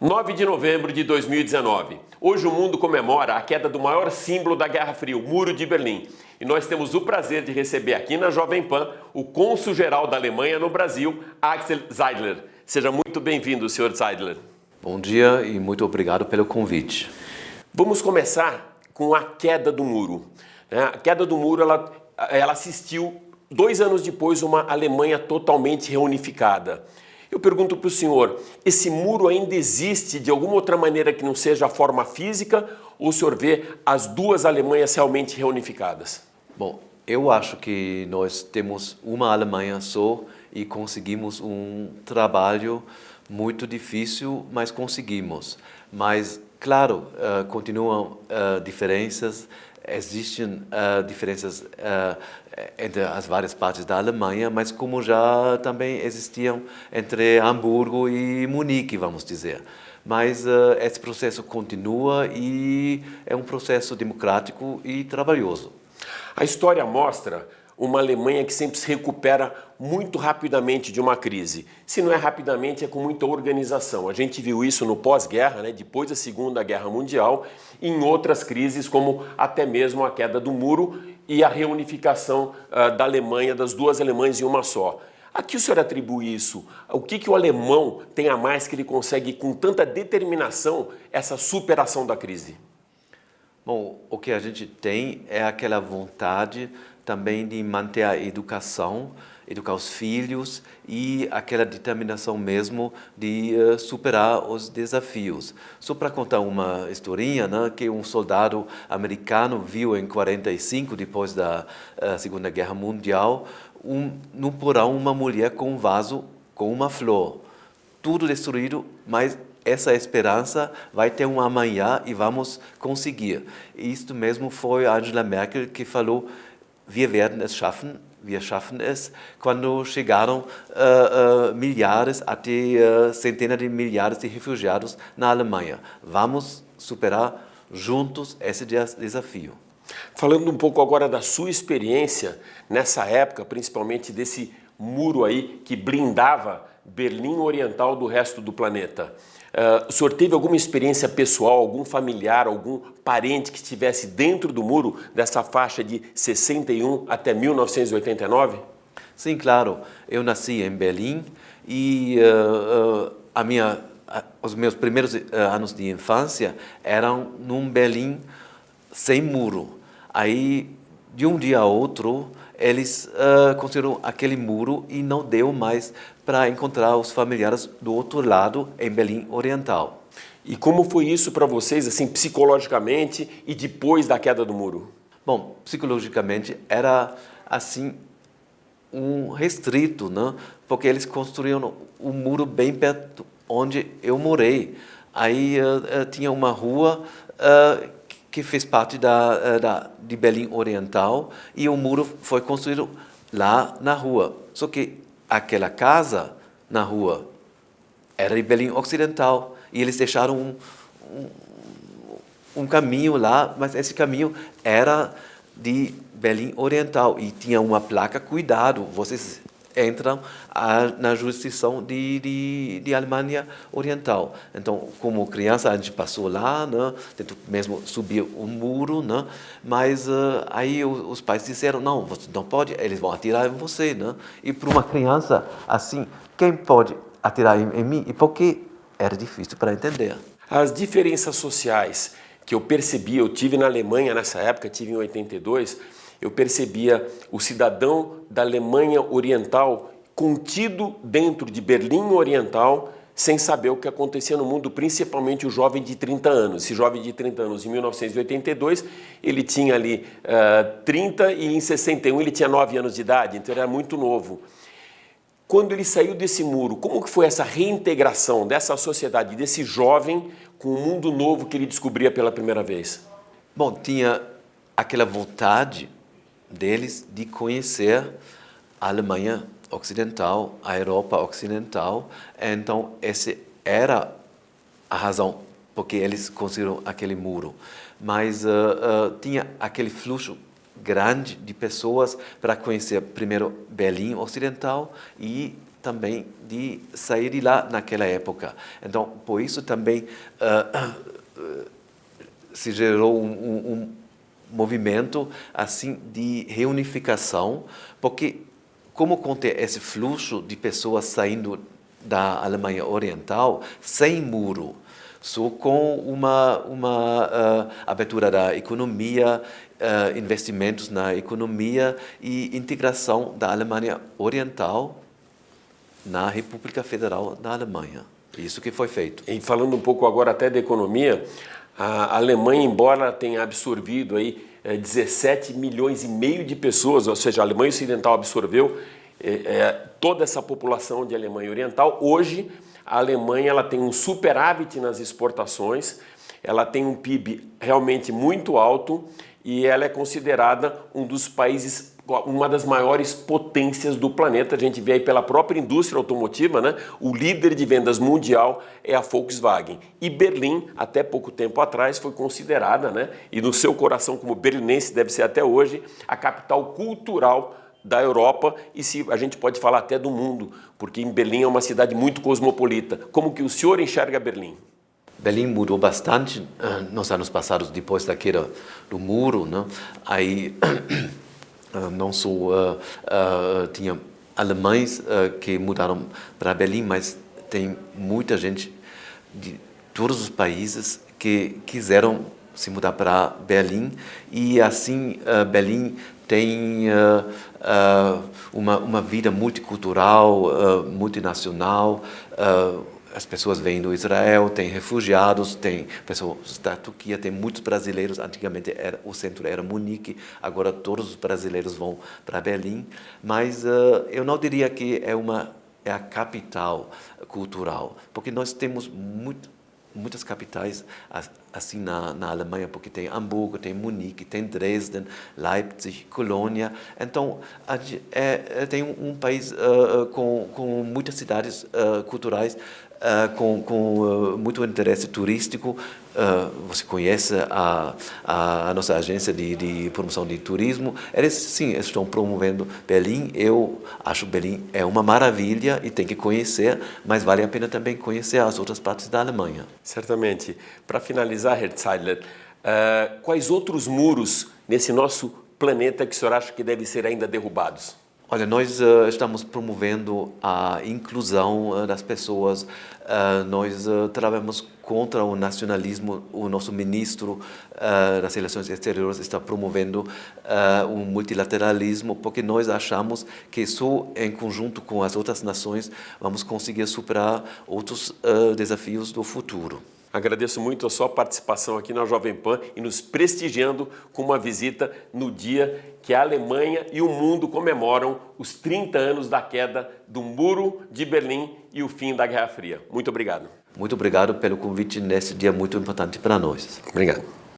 9 de novembro de 2019. Hoje o mundo comemora a queda do maior símbolo da Guerra Fria, o Muro de Berlim. E nós temos o prazer de receber aqui na Jovem Pan o cônsul-geral da Alemanha no Brasil, Axel Zeidler. Seja muito bem-vindo, Sr. Zeidler. Bom dia e muito obrigado pelo convite. Vamos começar com a queda do muro. A queda do muro, ela assistiu 2 anos depois uma Alemanha totalmente reunificada. Eu pergunto para o senhor, esse muro ainda existe de alguma outra maneira que não seja a forma física, ou o senhor vê as duas Alemanhas realmente reunificadas? Bom, eu acho que nós temos uma Alemanha só e conseguimos um trabalho muito difícil, mas conseguimos. Mas, claro, continuam diferenças, existem diferenças entre as várias partes da Alemanha, mas como já também existiam entre Hamburgo e Munique, vamos dizer. Mas esse processo continua e é um processo democrático e trabalhoso. A história mostra uma Alemanha que sempre se recupera muito rapidamente de uma crise. Se não é rapidamente, é com muita organização. A gente viu isso no pós-guerra, depois da Segunda Guerra Mundial, e em outras crises, como até mesmo a queda do muro e a reunificação da Alemanha, das duas Alemanhas em uma só. A que o senhor atribui isso? O que o alemão tem a mais que ele consegue, com tanta determinação, essa superação da crise? Bom, o que a gente tem é aquela vontade também de manter a educação, educar os filhos e aquela determinação mesmo de superar os desafios. Só para contar uma historinha, que um soldado americano viu em 45, depois da Segunda Guerra Mundial, no porão uma mulher com um vaso com uma flor. Tudo destruído, mas essa esperança vai ter um amanhã e vamos conseguir. E isto mesmo foi a Angela Merkel que falou: wir werden es schaffen, wir schaffen es, quando chegaram milhares, até centenas de milhares de refugiados na Alemanha. Vamos superar juntos esse desafio. Falando um pouco agora da sua experiência nessa época, principalmente desse muro aí que blindava Berlim Oriental do resto do planeta. O senhor teve alguma experiência pessoal, algum familiar, algum parente que estivesse dentro do muro dessa faixa de 61 até 1989? Sim, claro. Eu nasci em Berlim e os meus primeiros anos de infância eram num Berlim sem muro. Aí, de um dia a outro, eles construíram aquele muro e não deu mais para encontrar os familiares do outro lado, em Berlim Oriental. E como foi isso para vocês, assim, psicologicamente e depois da queda do muro? Bom, psicologicamente era, assim, um restrito, porque eles construíram um muro bem perto onde eu morei. Aí tinha uma rua que fez parte de Berlim Oriental e o muro foi construído lá na rua. Só que aquela casa na rua era de Berlim Ocidental e eles deixaram um caminho lá, mas esse caminho era de Berlim Oriental e tinha uma placa: cuidado, vocês entram na jurisdição de Alemanha Oriental. Então, como criança, a gente passou lá, tentou mesmo subir o muro, mas aí os pais disseram: não, você não pode, eles vão atirar em você. E para uma criança assim, quem pode atirar em mim? E por que era difícil para entender. As diferenças sociais que eu percebi, eu tive na Alemanha nessa época, tive em 82, eu percebia o cidadão da Alemanha Oriental contido dentro de Berlim Oriental, sem saber o que acontecia no mundo, principalmente o jovem de 30 anos. Esse jovem de 30 anos, em 1982, ele tinha ali 30 e em 61 ele tinha 9 anos de idade, então ele era muito novo. Quando ele saiu desse muro, como que foi essa reintegração dessa sociedade, desse jovem com o mundo novo que ele descobria pela primeira vez? Bom, tinha aquela vontade deles de conhecer a Alemanha Ocidental, a Europa Ocidental. Então, essa era a razão porque eles construíram aquele muro. Mas tinha aquele fluxo grande de pessoas para conhecer primeiro Berlim Ocidental e também de sair de lá naquela época. Então, por isso também se gerou um movimento assim de reunificação, porque como contém esse fluxo de pessoas saindo da Alemanha Oriental sem muro, só com uma abertura da economia, investimentos na economia e integração da Alemanha Oriental na República Federal da Alemanha. Isso que foi feito. E falando um pouco agora até da economia, a Alemanha, embora tenha absorvido aí 17 milhões e meio de pessoas, ou seja, a Alemanha Ocidental absorveu toda essa população de Alemanha Oriental. Hoje, a Alemanha ela tem um superávit nas exportações, ela tem um PIB realmente muito alto e ela é considerada um dos países, uma das maiores potências do planeta. A gente vê aí pela própria indústria automotiva, né? O líder de vendas mundial é a Volkswagen. E Berlim, até pouco tempo atrás, foi considerada, né? E no seu coração como berlinense deve ser até hoje, a capital cultural da Europa e se a gente pode falar até do mundo, porque em Berlim é uma cidade muito cosmopolita. Como que o senhor enxerga Berlim? Berlim mudou bastante nos anos passados, depois da queda do muro, né? Aí não só tinha alemães que mudaram para Berlim, mas tem muita gente de todos os países que quiseram se mudar para Berlim e assim Berlim tem uma vida multicultural, multinacional. As pessoas vêm do Israel, tem refugiados, tem pessoas da Turquia, tem muitos brasileiros. Antigamente o centro era Munique, agora todos os brasileiros vão para Berlim. Mas eu não diria que é a capital cultural, porque nós temos muitas capitais assim na Alemanha, porque tem Hamburgo, tem Munique, tem Dresden, Leipzig, Colônia. Então, tem um país com muitas cidades culturais, com muito interesse turístico. Você conhece a nossa agência de promoção de turismo. Eles, sim, estão promovendo Berlim. Eu acho que Berlim é uma maravilha e tem que conhecer, mas vale a pena também conhecer as outras partes da Alemanha. Certamente. Para finalizar, Herr Zeidler, quais outros muros nesse nosso planeta que o senhor acha que devem ser ainda derrubados? Olha, nós estamos promovendo a inclusão das pessoas, nós trabalhamos contra o nacionalismo, o nosso ministro das Relações Exteriores está promovendo o multilateralismo, porque nós achamos que só em conjunto com as outras nações vamos conseguir superar outros desafios do futuro. Agradeço muito a sua participação aqui na Jovem Pan e nos prestigiando com uma visita no dia que a Alemanha e o mundo comemoram os 30 anos da queda do Muro de Berlim e o fim da Guerra Fria. Muito obrigado. Muito obrigado pelo convite nesse dia muito importante para nós. Obrigado.